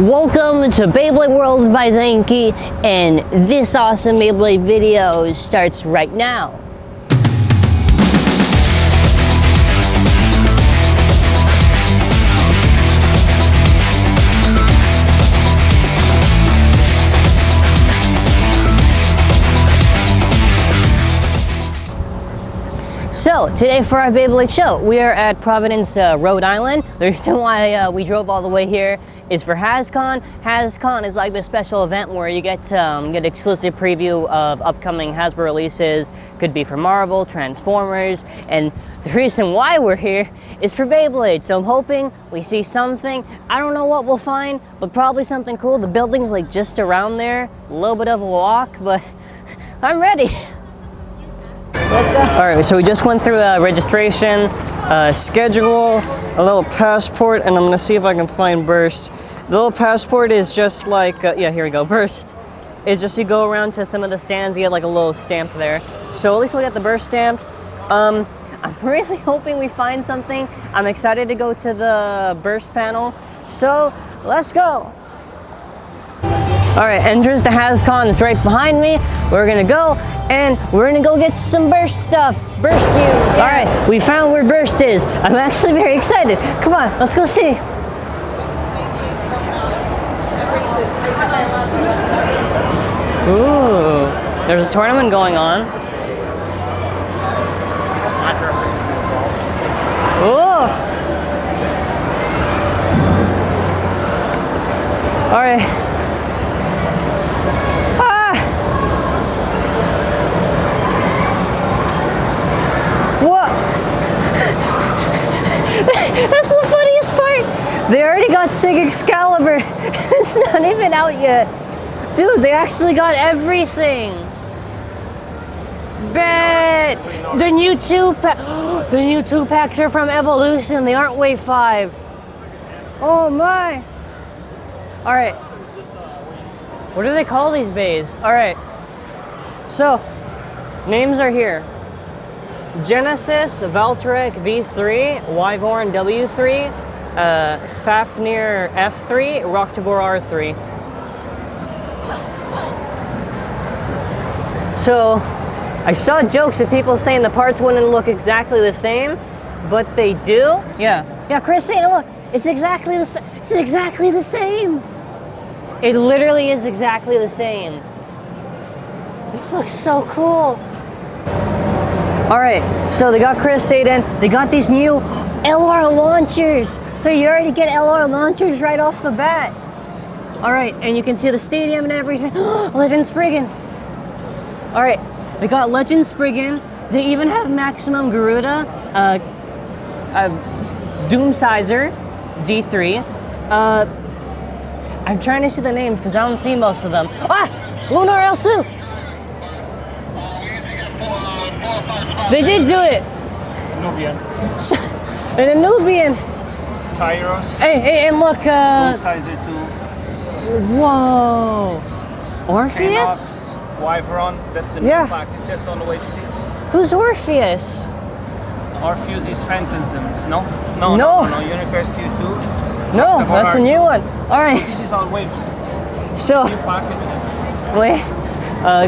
Welcome to Beyblade World by Zankye, and this awesome Beyblade video starts right now. So, today for our Beyblade show, we are at Providence, Rhode Island. The reason why we drove all the way here is for Hascon. Hascon is like this special event where you get exclusive preview of upcoming Hasbro releases. Could be for Marvel, Transformers, and the reason why we're here is for Beyblade. So I'm hoping we see something. I don't know what we'll find, but probably something cool. The building's like just around there, a little bit of a walk, but I'm ready. So let's go. All right, so we just went through registration, schedule, a little passport, and I'm gonna see if I can find Burst. The little passport is just like, yeah, here we go, Burst. It's just you go around to some of the stands, you get like a little stamp there. So at least we'll get the Burst stamp. I'm really hoping we find something. I'm excited to go to the Burst panel. So let's go. All right, entrance to Hascon is right behind me. We're gonna go, and we're gonna go get some Burst stuff, Burst news. Yeah. All right, we found where Burst is. I'm actually very excited. Come on, let's go see. Ooh, there's a tournament going on. Ooh. All right. That's the funniest part. They already got Sig Excalibur. It's not even out yet. Dude, they actually got everything. Bet. The new two-pack. The new two-packs are from Evolution. They aren't Wave 5. Oh my. All right. What do they call these bays? All right. So, names are here. Genesis, Valtryek V3, Wyvern W3, Fafnir F3, Rocktavor R3. So, I saw jokes of people saying the parts wouldn't look exactly the same, but they do. Yeah, Chris saying, look, it's exactly the same. It's exactly the same. It literally is exactly the same. This looks so cool. All right, so they got Chris Saden. They got these new LR launchers. So you already get LR launchers right off the bat. All right, and you can see the stadium and everything. Legend Spriggan. All right, they got Legend Spriggan. They even have Maximum Garuda, Doomsizer, D3. I'm trying to see the names because I don't see most of them. Ah, Lunar L2. They did do it. Nubian. And a Nubian. Tyros. Hey, and look. Doomsizer 2. Whoa. Orpheus? Wyvern. That's a new package. That's on the Wave 6. Who's Orpheus? Orpheus is Phantasm. No. Unicrest U2. No, that's a new one. All right. This is on Wave 6. So. New package. Wait.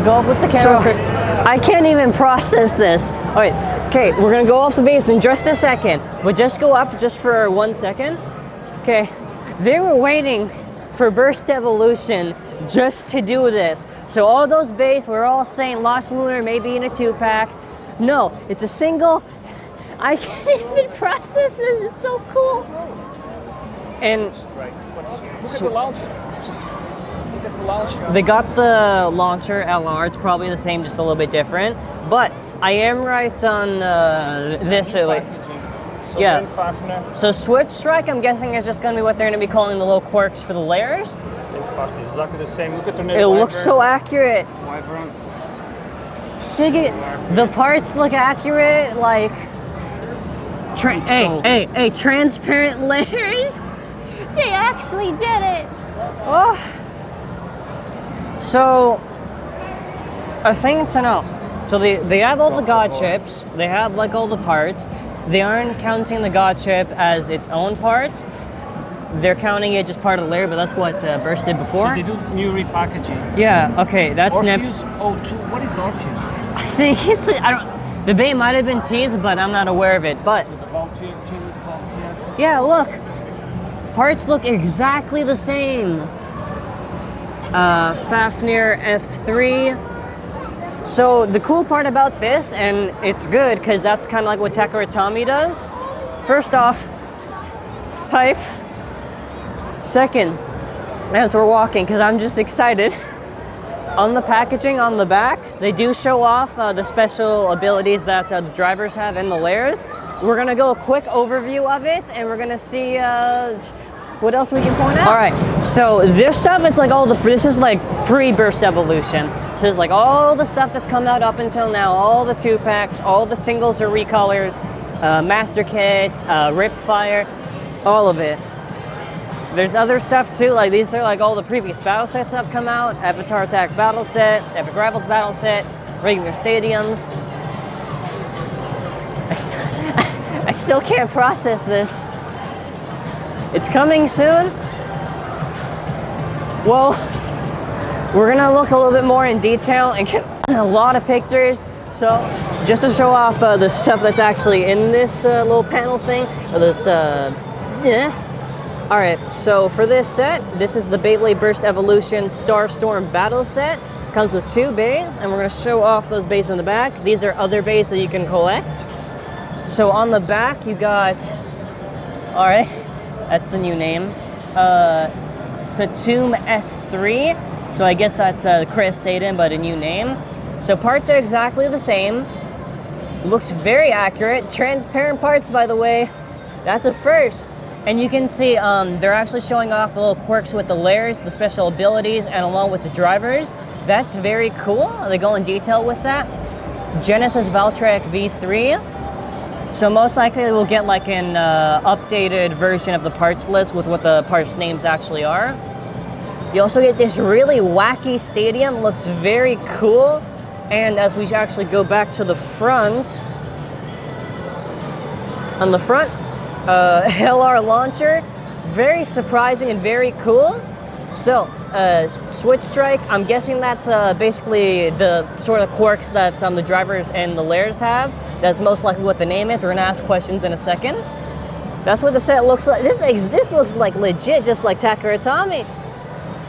Go up with the camera. I can't even process this. All right, okay, we're gonna go off the base in just a second, but just go up just for 1 second. Okay, they were waiting for Burst Evolution just to do this. So all those bays were all saying Lost Lunar may be in a 2-pack. No, it's a single. I can't even process this. It's so cool. And look at the launcher. They got the launcher LR. It's probably the same, just a little bit different. But I am right on this. So yeah. So Switch Strike, I'm guessing, is just going to be what they're going to be calling the little quirks for the layers. Exactly the same. Look at the it looks so accurate. Wyvern. The parts look accurate. Like, hey, transparent layers. They actually did it. Oh. So, a thing to know. So they have all the God chips. They have like all the parts. They aren't counting the God chip as its own parts. they're counting it just part of the layer, but that's what Burst did before. So they do new repackaging. Yeah, okay, that's Orpheus O2. What is Orpheus? I think it's, I don't, the bait might have been teased, but I'm not aware of it. But, The Volunteer. yeah, look. Parts look exactly the same. Fafnir F3. So the cool part about this, and it's good because that's kind of like what TAKARA TOMY does. First off, hype. Second, as we're walking, because I'm just excited. On the packaging on the back, they do show off the special abilities that the drivers have in the layers. We're gonna go a quick overview of it, and we're gonna see what else we can point out. All right, so this stuff is like this is like pre-Burst Evolution. So there's like all the stuff that's come out up until now, all the 2-packs, all the singles or recolors, Master Kit, Ripfire, all of it. There's other stuff too, like these are like all the previous battle sets that have come out. Avatar Attack Battle Set, Epic Rivals Battle Set, regular stadiums. I still can't process this. It's coming soon. Well, we're gonna look a little bit more in detail and get a lot of pictures. So, just to show off the stuff that's actually in this little panel thing, or this, yeah. All right, so for this set, this is the Beyblade Burst Evolution Starstorm Battle Set. Comes with 2 bays, and we're gonna show off those bays in the back. These are other bays that you can collect. So on the back, you got, all right, that's the new name, Satum S3. So I guess that's Chris Saden, but a new name. So parts are exactly the same. Looks very accurate. Transparent parts, by the way. That's a first. And you can see they're actually showing off the little quirks with the layers, the special abilities, and along with the drivers. That's very cool. They go in detail with that. Genesis Valtryek V3. So most likely we'll get like an updated version of the parts list with what the parts names actually are. You also get this really wacky stadium. Looks very cool. And as we actually go back to the front, on the front, LR launcher, very surprising and very cool. So, Switch Strike, I'm guessing that's basically the sort of quirks that the drivers and the layers have. That's most likely what the name is. We're gonna ask questions in a second. That's what the set looks like. This looks like legit, just like TAKARA TOMY.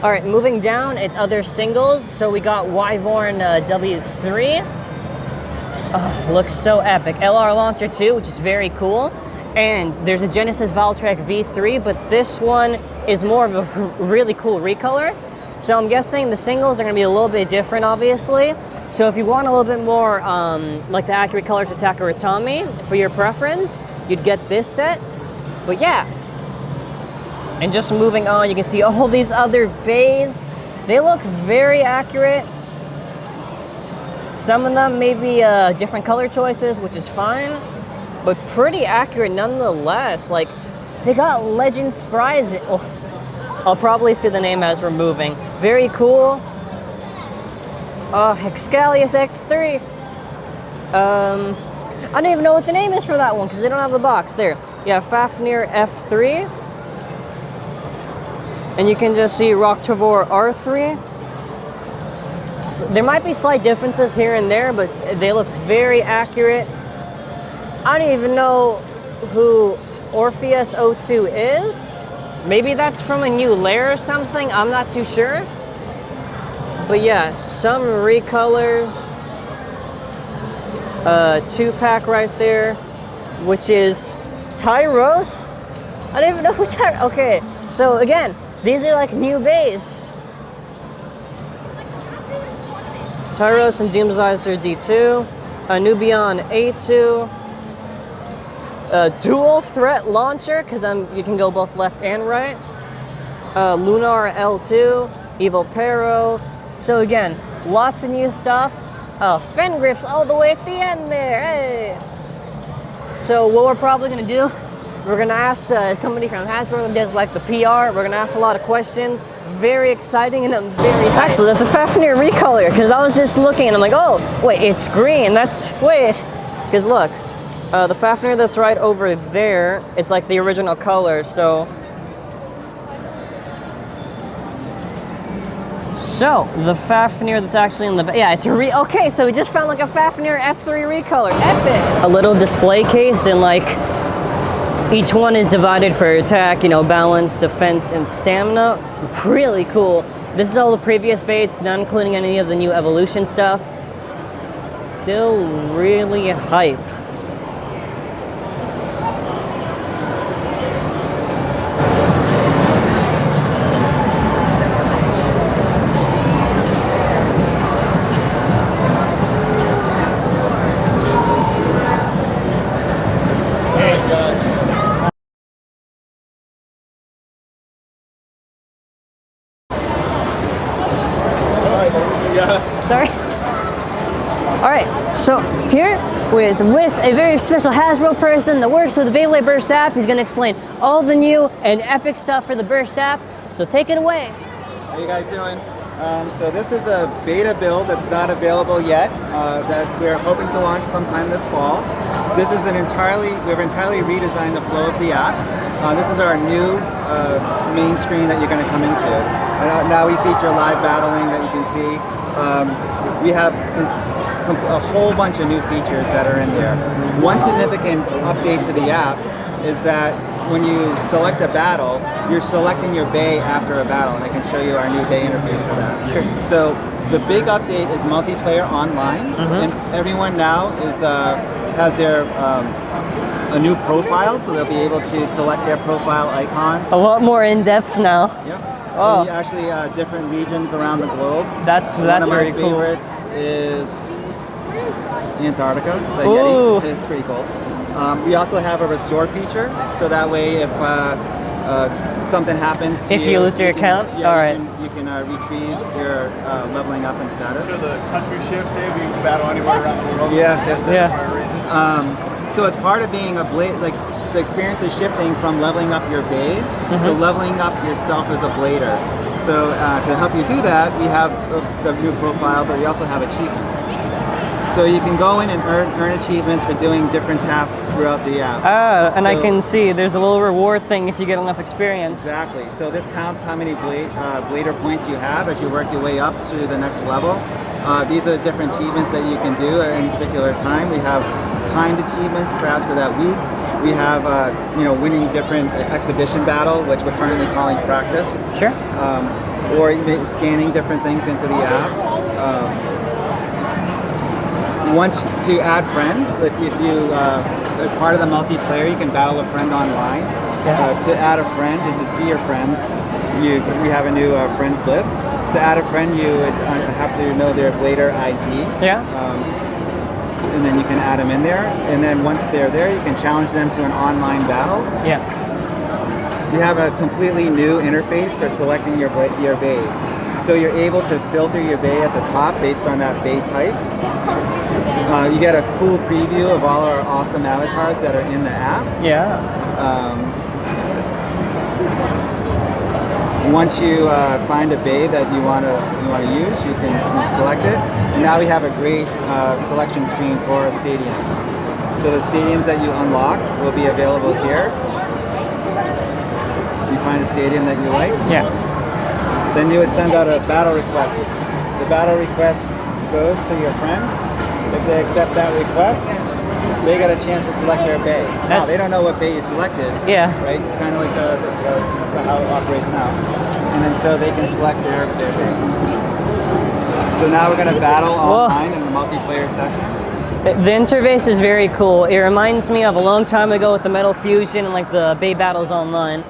All right, moving down, it's other singles. So we got Wyvern W3. Oh, looks so epic. LR launcher too, which is very cool. And there's a Genesis Valtryek V3, but this one is more of a really cool recolor. So I'm guessing the singles are gonna be a little bit different, obviously. So if you want a little bit more like the accurate colors of TAKARA TOMY for your preference, you'd get this set. But yeah. And just moving on, you can see all these other bays. They look very accurate. Some of them may be different color choices, which is fine. But pretty accurate nonetheless. Like, they got Legend Sprites. Oh, I'll probably see the name as we're moving. Very cool. Excalius X3. I don't even know what the name is for that one because they don't have the box. There. Yeah, Fafnir F3. And you can just see Rock Travor R3. So there might be slight differences here and there, but they look very accurate. I don't even know who Orpheus O2 is. Maybe that's from a new layer or something. I'm not too sure. But yeah, some recolors. 2-pack right there, which is Tyros. I don't even know who Tyros. Okay, so again, these are like new bays. Tyros and Doomsizer D2. Nubian A2. Dual threat launcher, because you can go both left and right. Lunar L2, Evil Pero. So again, lots of new stuff. Fengriff's all the way at the end there. Hey. So what we're probably gonna do, we're gonna ask somebody from Hasbro who does like the PR. We're gonna ask a lot of questions. Very exciting, and I'm very actually that's a Fafnir recolor because I was just looking and I'm like, oh wait, it's green. Because look. The Fafnir that's right over there is like the original color, so So, the Fafnir that's actually in the... Yeah, it's a okay, so we just found like a Fafnir F3 recolor. Epic! A little display case and like... Each one is divided for attack, you know, balance, defense, and stamina. Really cool. This is all the previous baits, not including any of the new evolution stuff. Still really hype. Sorry. All right, so here with a very special Hasbro person that works with the Beyblade Burst app. He's gonna explain all the new and epic stuff for the Burst app. So take it away. How you guys doing? So this is a beta build that's not available yet, that we're hoping to launch sometime this fall. This is we've entirely redesigned the flow of the app. This is our new main screen that you're going to come into. Now we feature live battling that you can see. We have a whole bunch of new features that are in there. One significant update to the app is that when you select a battle, you're selecting your bay after a battle, and I can show you our new bay interface for that. Sure. So the big update is multiplayer online, and everyone now has their a new profile, so they'll be able to select their profile icon. A lot more in depth now. Yep. Oh. And actually, different regions around the globe. That's very cool. One of my favorites is Antarctica. The Ooh. Yeti is pretty cool. We also have a restore feature, so that way if something happens to you... If you lose your account? Yeah, all right. You can retrieve your leveling up in status. So the country shift, Dave, you can battle anywhere around the world. So as part of being a blade, like the experience is shifting from leveling up your bays to leveling up yourself as a blader. So to help you do that, we have the new profile, but we also have achievements. So you can go in and earn achievements for doing different tasks throughout the app. And I can see there's a little reward thing if you get enough experience. Exactly. So this counts how many blader points you have as you work your way up to the next level. These are different achievements that you can do at any particular time. We have timed achievements, perhaps for that week. We have, winning different exhibition battle, which we're currently calling practice. Sure. Or even scanning different things into the app. Once to add friends, if you as part of the multiplayer, you can battle a friend online. To add a friend and to see your friends, we have a new friends list. To add a friend, you would have to know their blader ID. Yeah. And then you can add them in there. And then once they're there, you can challenge them to an online battle. Yeah. You have a completely new interface for selecting your bays. So you're able to filter your bay at the top based on that bay type. You get a cool preview of all our awesome avatars that are in the app. Yeah. Once you find a bay that you want to use, you can select it. And now we have a great selection screen for a stadium. So the stadiums that you unlock will be available here. You find a stadium that you like. Yeah. Then you would send out a battle request. The battle request goes to your friend. If they accept that request, they get a chance to select their bay. Now, they don't know what bay you selected. Yeah. Right? It's kind of like how it operates now. And then so they can select their bay. So now we're going to battle online in a multiplayer session. The interface is very cool. It reminds me of a long time ago with the Metal Fusion and like the Bay Battles Online.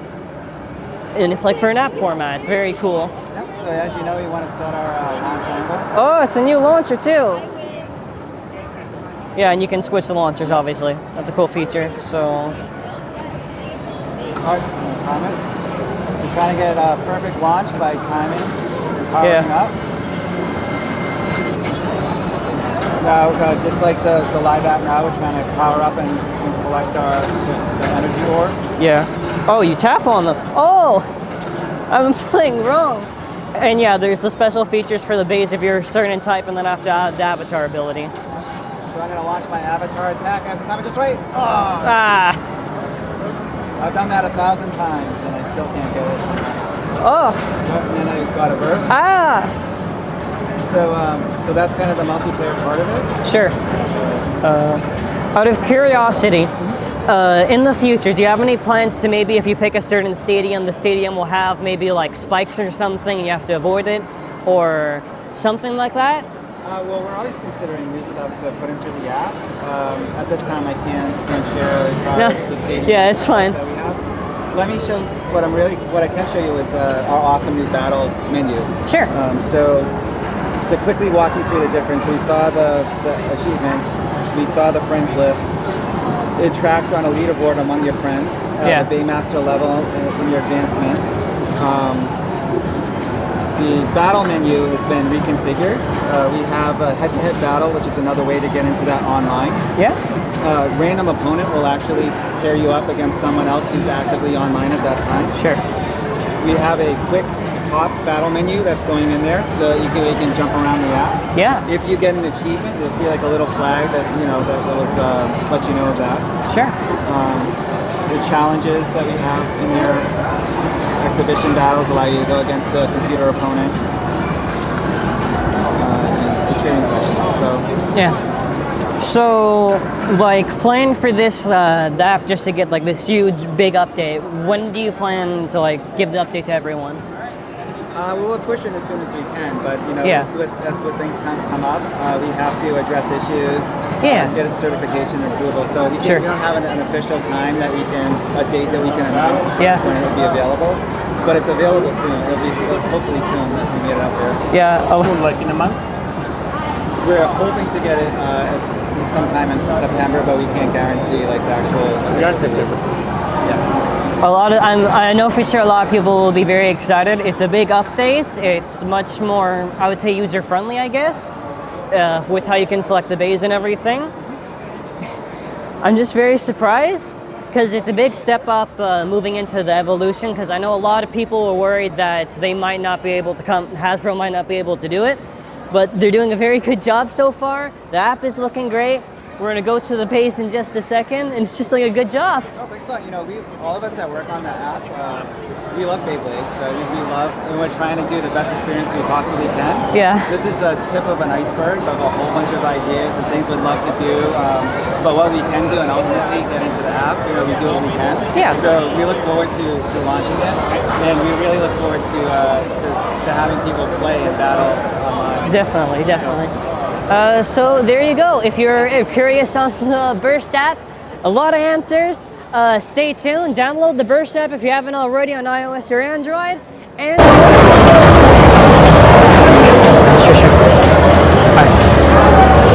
And it's like for an app format. It's very cool. Yep. So as you know, we want to set our launch angle. Oh, it's a new launcher too. Yeah, and you can switch the launchers, obviously. That's a cool feature. So. All right, time it. So trying to get a perfect launch by timing and powering up. Now, just like the live app now, we're trying to power up and collect the energy orbs. Yeah. Oh, you tap on them. Oh, I'm playing wrong. And yeah, there's the special features for the base if you're a certain type, and then after the avatar ability. So I'm going to launch my avatar attack. I have to time it just right. Oh, Ah. I've done that 1,000 times and I still can't get it. Oh. And then I got a burst. Ah. So that's kind of the multiplayer part of it. Sure. Out of curiosity, in the future, do you have any plans to maybe if you pick a certain stadium, the stadium will have maybe like spikes or something and you have to avoid it or something like that? Well, we're always considering new stuff to put into the app. At this time, I can't share as far as the stadium. Yeah, it's fine. That we have. Let me show what I can show you is our awesome new battle menu. Sure. So to quickly walk you through the difference, we saw the achievements, we saw the friends list. It tracks on a leaderboard among your friends at the Baymaster level in your advancement. The battle menu has been reconfigured. We have a head-to-head battle, which is another way to get into that online. Yeah. Random opponent will actually pair you up against someone else who's actively online at that time. Sure. We have a quick top battle menu that's going in there, so you can jump around the app. Yeah. If you get an achievement, you'll see like a little flag that that was let you know of that. Sure. The challenges that we have in there, exhibition battles allow you to go against a computer opponent. The training session. So yeah. So, like, playing for this app just to get like this huge, big update. When do you plan to like give the update to everyone? We will push it as soon as we can, but as with things come up, we have to address issues, get a certification approval. So we don't have an official time that a date that we can announce when it will be available. But it's available soon. It'll be hopefully soon that we get it out there. Yeah. Soon, like in a month? We're hoping to get it sometime in September, but we can't guarantee like the actual. We are in September. Yeah. I know for sure a lot of people will be very excited. It's a big update. It's much more, I would say, user-friendly, I guess, with how you can select the bays and everything. I'm just very surprised because it's a big step up moving into the evolution, because I know a lot of people were worried that they might not be able to Hasbro might not be able to do it, but they're doing a very good job so far. The app is looking great. We're going to go to the base in just a second, and it's just like a good job. Oh, thanks a lot. All of us that work on that app, we love Beyblade, so we love, and we're trying to do the best experience we possibly can. Yeah. This is a tip of an iceberg of a whole bunch of ideas and things we'd love to do, but what we can do and ultimately get into the app, we do what we can. Yeah. So we look forward to launching it, and we really look forward to having people play and battle online. Definitely. So there you go. If you're curious on the Burst app, a lot of answers. Stay tuned. Download the Burst app if you haven't already on iOS or Android. And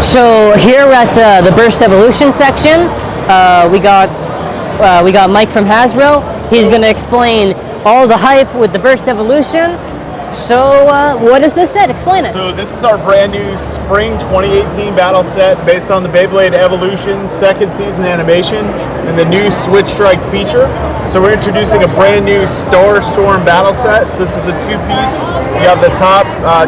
so here at the Burst Evolution section, we got Mike from Hasbro. He's going to explain all the hype with the Burst Evolution. So, what is this set? Explain it. So this is our brand new Spring 2018 battle set based on the Beyblade Evolution second season animation and the new Switch Strike feature. So we're introducing a brand new Star Storm battle set. So this is a two-piece. You have the top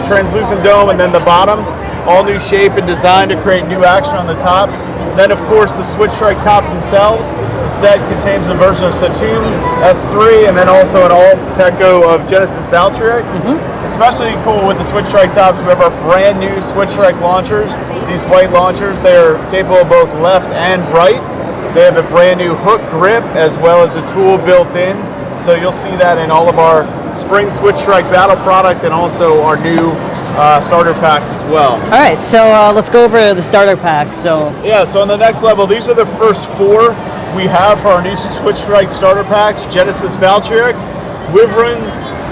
translucent dome and then the bottom. All new shape and design to create new action on the tops. Then, of course, the Switch Strike tops themselves. The set contains a version of Saturn S3 and then also an all-Teco of Genesis Valkyrie. Especially cool with the Switch Strike tops, we have our brand new Switch Strike launchers. These white launchers, they're capable of both left and right. They have a brand new hook grip as well as a tool built in. So you'll see that in all of our Spring Switch Strike battle product and also our new starter packs as well. All right, so let's go over the starter packs. So on the next level, these are the first four we have for our new Switch Strike starter packs: Genesis Valkyrie, Wyvern,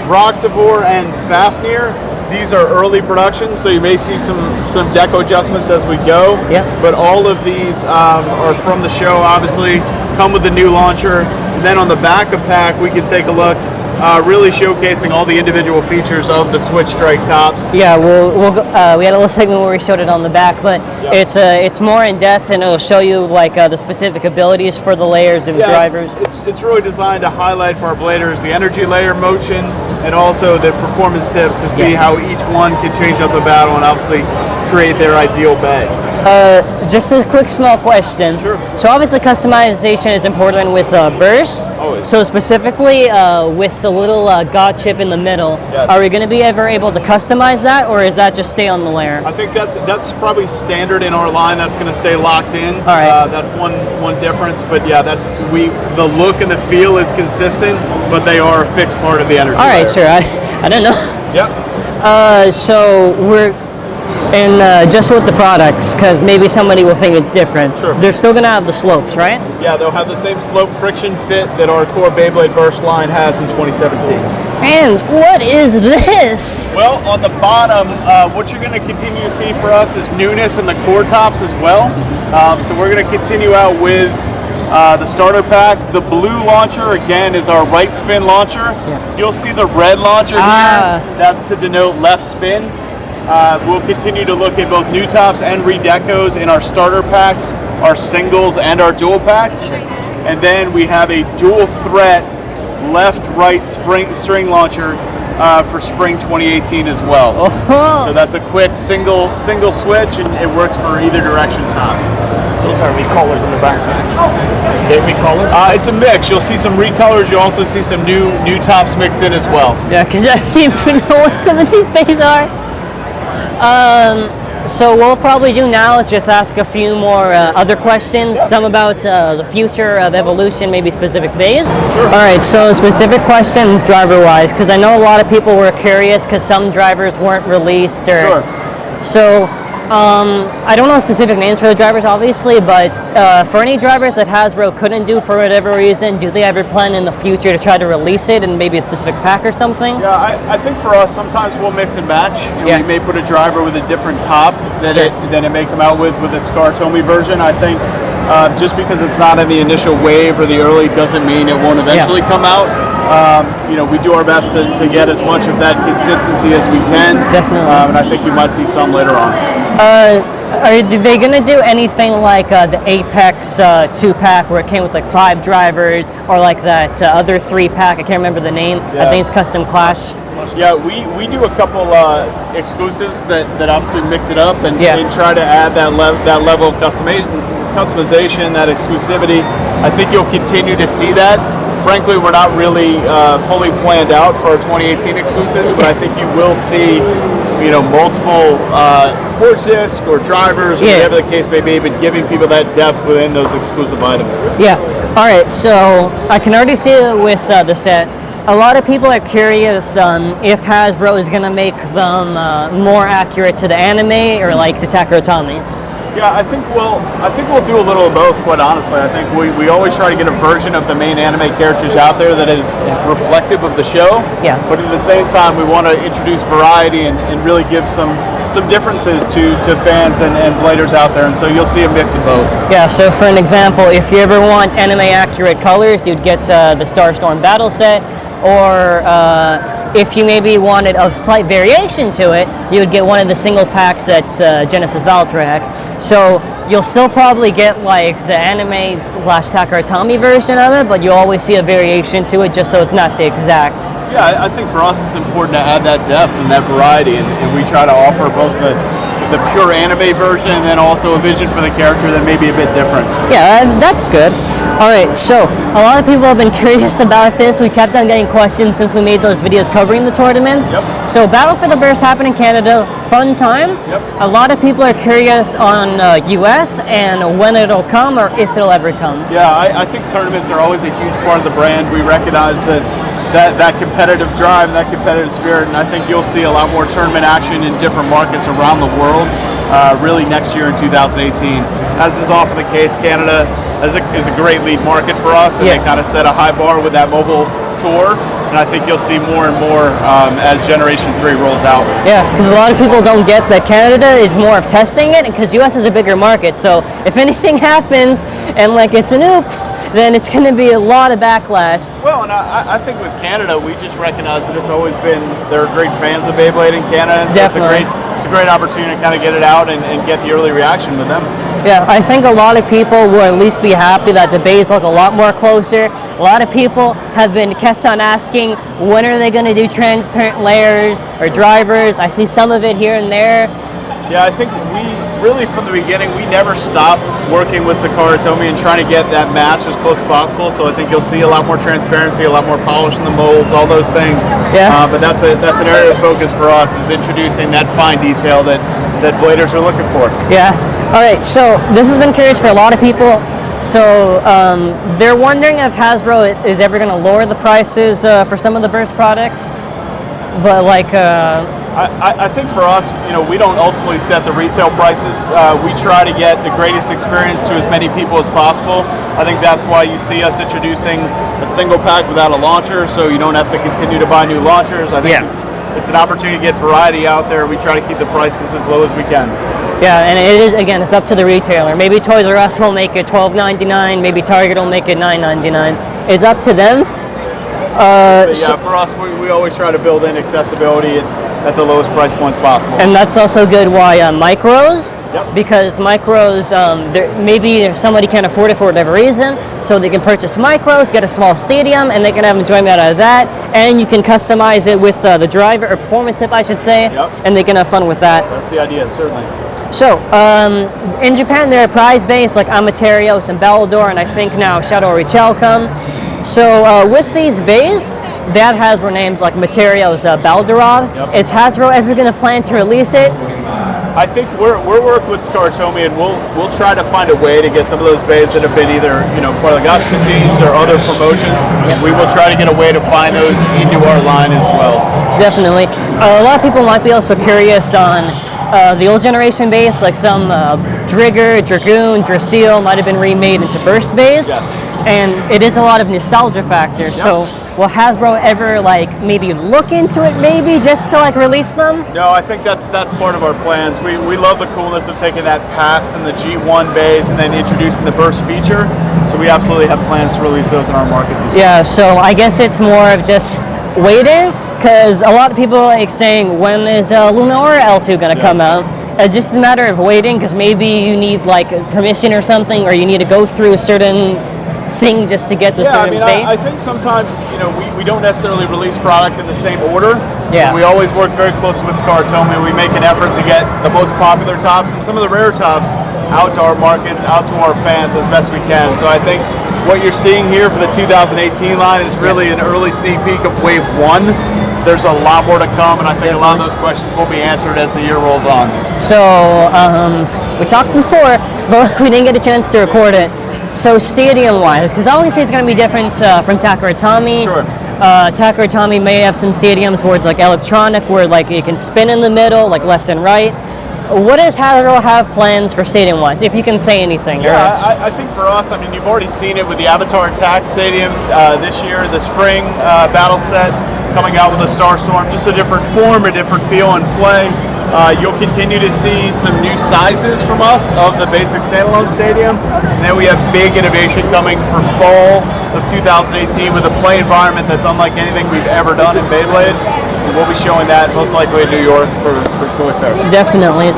Rocktavor, and Fafnir. These are early production, so you may see some deco adjustments as we go. Yeah. But all of these are from the show, obviously, come with the new launcher. And then on the back of pack, we can take a look, really showcasing all the individual features of the Switch Strike tops. yeah, we had a little segment where we showed it on the back, but it's more in depth and it'll show you like the specific abilities for the layers and the drivers. It's really designed to highlight for our bladers the energy layer motion and also the performance tips to see how each one can change up the battle and obviously create their ideal bed. Just a quick small question. Sure. So obviously customization is important with burst. Always. So specifically with the little God chip in the middle, Yes. are we going to be ever able to customize that, or is that just stay on the layer? I think that's probably standard in our line. That's going to stay locked in. All right. That's one difference, but yeah, the look and the feel is consistent, but they are a fixed part of the energy. All right, layer. sure. I don't know. Yep. So we're just with the products, because maybe somebody will think it's different. Sure. They're still going to have the slopes, right? Yeah, they'll have the same slope friction fit that our core Beyblade Burst line has in 2017. And what is this? Well, on the bottom, what you're going to continue to see for us is newness in the core tops as well. So we're going to continue out with the starter pack. The blue launcher, again, is our right spin launcher. Yeah. You'll see the red launcher here. That's to denote left spin. We'll continue to look at both new tops and redecos in our starter packs, our singles, and our dual packs. And then we have a dual threat left-right string launcher for spring 2018 as well. Oh. So that's a quick single switch, and it works for either direction top. Those are recolors in the back. They recolors? It's a mix. You'll see some recolors. You'll also see some new tops mixed in as well. Yeah, because I don't even know what some of these bays are. So what we'll probably do now is just ask a few more other questions, some about the future of evolution, maybe specific bays. Sure. All right, so specific questions driver-wise, because I know a lot of people were curious because some drivers weren't released. Or, Sure. So I don't know specific names for the drivers, obviously, but for any drivers that Hasbro couldn't do for whatever reason, do they ever plan in the future to try to release it in maybe a specific pack or something? Yeah, I think for us, sometimes we'll mix and match. And Yeah. We may put a driver with a different top than Sure. it may come out with its TOMY version. I think just because it's not in the initial wave or the early doesn't mean it won't eventually come out. We do our best to get as much of that consistency as we can. Definitely. And I think you might see some later on. Are they going to do anything like the Apex 2-pack where it came with like 5 drivers, or like that other 3-pack? I can't remember the name. I Yeah. think it's Custom Clash. Yeah, we do a couple exclusives that obviously mix it up and try to add that level of customization, that exclusivity. I think you'll continue to see that. Frankly, we're not really fully planned out for our 2018 exclusives, but I think you will see, multiple force disc or drivers or whatever the case may be, but giving people that depth within those exclusive items. Yeah. All right. So I can already see it with the set. A lot of people are curious if Hasbro is going to make them more accurate to the anime or like the TAKARA TOMY. Yeah, I think we'll do a little of both, quite honestly. I think we always try to get a version of the main anime characters out there that is reflective of the show. Yeah. But at the same time, we want to introduce variety and really give some differences to fans and bladers out there. And so you'll see a mix of both. Yeah, so for an example, if you ever want anime accurate colors, you'd get the Starstorm battle set, or if you maybe wanted a slight variation to it, you would get one of the single packs that's Genesis Valtrak. So you'll still probably get like the anime / TAKARA TOMY version of it, but you'll always see a variation to it just so it's not the exact. Yeah, I think for us it's important to add that depth and that variety, and we try to offer both the pure anime version and then also a vision for the character that may be a bit different. Yeah, that's good. All right, so a lot of people have been curious about this. We kept on getting questions since we made those videos covering the tournaments. Yep. So Battle for the Burst happened in Canada, fun time. Yep. A lot of people are curious on US and when it'll come or if it'll ever come. Yeah, I think tournaments are always a huge part of the brand. We recognize that competitive drive and that competitive spirit, and I think you'll see a lot more tournament action in different markets around the world really next year in 2018. As is often the case, Canada is a great lead market for us, and they kind of set a high bar with that mobile tour, and I think you'll see more and more as Generation 3 rolls out. Yeah, because a lot of people don't get that Canada is more of testing it, because US is a bigger market, so if anything happens and like it's an oops, then it's going to be a lot of backlash. Well, and I think with Canada, we just recognize that it's always been, there are great fans of Beyblade in Canada, and so it's a great opportunity to kind of get it out and get the early reaction with them. Yeah, I think a lot of people will at least be happy that the bays look a lot more closer. A lot of people have been kept on asking, when are they going to do transparent layers or drivers? I see some of it here and there. Yeah, I think really from the beginning, we never stopped working with TAKARA TOMY and trying to get that match as close as possible. So I think you'll see a lot more transparency, a lot more polish in the molds, all those things. Yeah. But that's an area of focus for us, is introducing that fine detail that bladers are looking for. Yeah. All right. So this has been curious for a lot of people. So they're wondering if Hasbro is ever going to lower the prices for some of the burst products. But like, I think for us, we don't ultimately set the retail prices. We try to get the greatest experience to as many people as possible. I think that's why you see us introducing a single pack without a launcher, so you don't have to continue to buy new launchers. I think it's an opportunity to get variety out there. We try to keep the prices as low as we can. yeah, and it is, again, it's up to the retailer. Maybe Toys R Us will make it $12.99. Maybe Target will make it $9.99. It's up to them. But yeah, for us, we always try to build in accessibility at the lowest price points possible. And that's also good why micros, Yep. because micros, maybe somebody can't afford it for whatever reason, so they can purchase micros, get a small stadium, and they can have enjoyment out of that, and you can customize it with the driver, or performance tip, I should say, Yep. and they can have fun with that. That's the idea, certainly. So, in Japan, they're prize-based, like Amaterios and Baldor, and I think now Shadow Richel come. So, with these bays, that Hasbro names like Materials Baldorov. Yep. Is Hasbro ever going to plan to release it? I think we're working with TAKARA TOMY, and we'll try to find a way to get some of those bays that have been either part of the Gotcha scenes or other promotions. We will try to get a way to find those into our line as well. Definitely. A lot of people might be also curious on the old generation bays, like some Drigger, Dragoon, Drasil might have been remade into burst bays. Yes. And it is a lot of nostalgia factor. So will Hasbro ever maybe look into it, maybe just to release them? No, I think that's part of our plans. We love the coolness of taking that past and the G1 bays and then introducing the burst feature. So we absolutely have plans to release those in our markets as well. Yeah, so I guess it's more of just waiting, because a lot of people saying, when is Lunar L2 going to come out? It's just a matter of waiting, because maybe you need permission or something, or you need to go through a certain thing just to get the certain bait. I think sometimes we don't necessarily release product in the same order. Yeah. We always work very closely with TAKARA TOMY. We make an effort to get the most popular tops and some of the rare tops out to our markets, out to our fans as best we can. So I think what you're seeing here for the 2018 line is really an early sneak peek of Wave 1. There's a lot more to come, and I think a lot of those questions will be answered as the year rolls on. So we talked before, but we didn't get a chance to record it. So stadium-wise, because obviously it's going to be different from TAKARA TOMY. Sure. TAKARA TOMY may have some stadiums where it's electronic, where you can spin in the middle, left and right. What does Hasbro have plans for stadium-wise, if you can say anything? Yeah, I think for us, you've already seen it with the Avatar Attack Stadium this year, the spring battle set coming out with a Starstorm, just a different form, a different feel and play. You'll continue to see some new sizes from us of the basic standalone stadium. And then we have big innovation coming for fall of 2018 with a play environment that's unlike anything we've ever done in Beyblade. And we'll be showing that most likely in New York for Toy Fair. Definitely.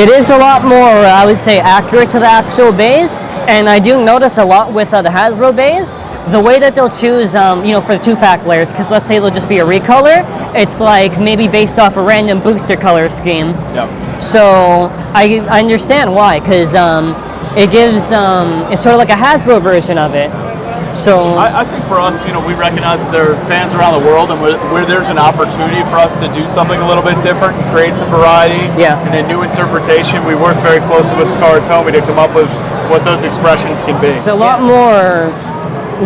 It is a lot more, I would say, accurate to the actual bays. And I do notice a lot with the Hasbro bays, the way that they'll choose, for the 2-pack layers, because let's say it'll just be a recolor, it's maybe based off a random booster color scheme. Yep. So I understand why, because it gives, it's sort of like a Hasbro version of it. So I think for us, we recognize that there are fans around the world, and where there's an opportunity for us to do something a little bit different, create some variety, and a new interpretation, we work very closely with TAKARA TOMY to come up with what those expressions can be. It's a lot more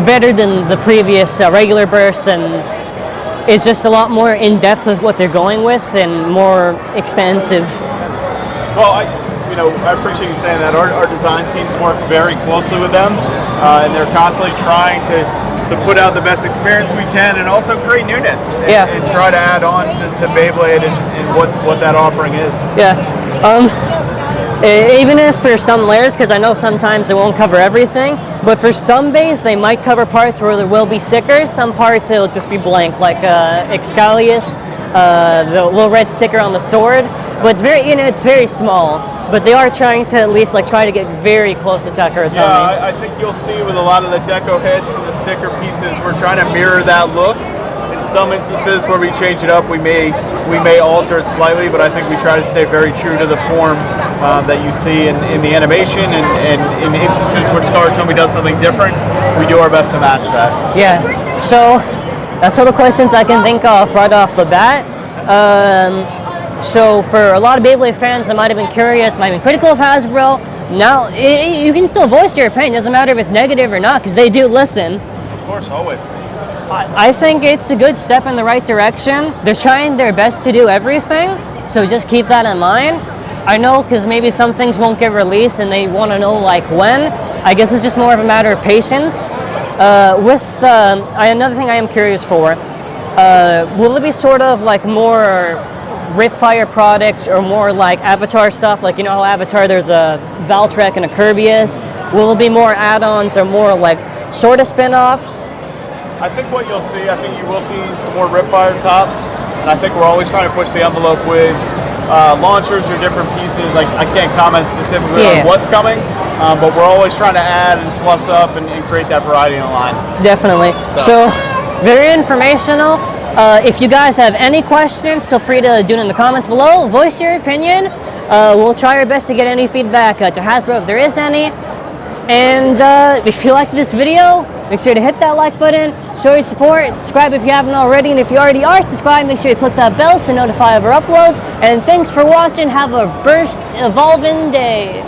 better than the previous regular bursts, and it's just a lot more in depth with what they're going with and more expansive. Well, I appreciate you saying that. Our design teams work very closely with them, and they're constantly trying to put out the best experience we can, and also create newness and try to add on to Beyblade and what that offering is. Yeah. Even if for some layers, because I know sometimes they won't cover everything, but for some bays they might cover parts where there will be stickers. Some parts it'll just be blank, like Excalius, the little red sticker on the sword. But it's very, it's very small. But they are trying to at least try to get very close to TAKARA TOMY. Yeah, I think you'll see with a lot of the deco hits and the sticker pieces, we're trying to mirror that look and some instances where we change it up, we may alter it slightly, but I think we try to stay very true to the form that you see in the animation, and in instances where TOMY does something different, we do our best to match that. Yeah, so that's all the questions I can think of right off the bat. So for a lot of Beyblade fans that might have been curious, might have been critical of Hasbro, now you can still voice your opinion. It doesn't matter if it's negative or not, because they do listen. Of course, always. I think it's a good step in the right direction. They're trying their best to do everything, so just keep that in mind. I know, because maybe some things won't get released and they want to know like when. I guess it's just more of a matter of patience. Another thing I am curious for, will it be sort of like more Ripfire products or more like Avatar stuff? Like, you know how Avatar, there's a Valtrek and a Kirbyus. Will it be more add-ons or more like sort of spin-offs? I think what you'll see, I think you will see some more Ripfire tops, and I think we're always trying to push the envelope with launchers or different pieces. Like, I can't comment specifically on what's coming, but we're always trying to add and plus up and create that variety in the line. Definitely. So very informational. If you guys have any questions, feel free to do it in the comments below. Voice your opinion. We'll try our best to get any feedback to Hasbro if there is any. And if you liked this video, make sure to hit that like button, show your support, subscribe if you haven't already, and if you already are subscribed, make sure you click that bell to notify of our uploads. And thanks for watching. Have a burst evolving day.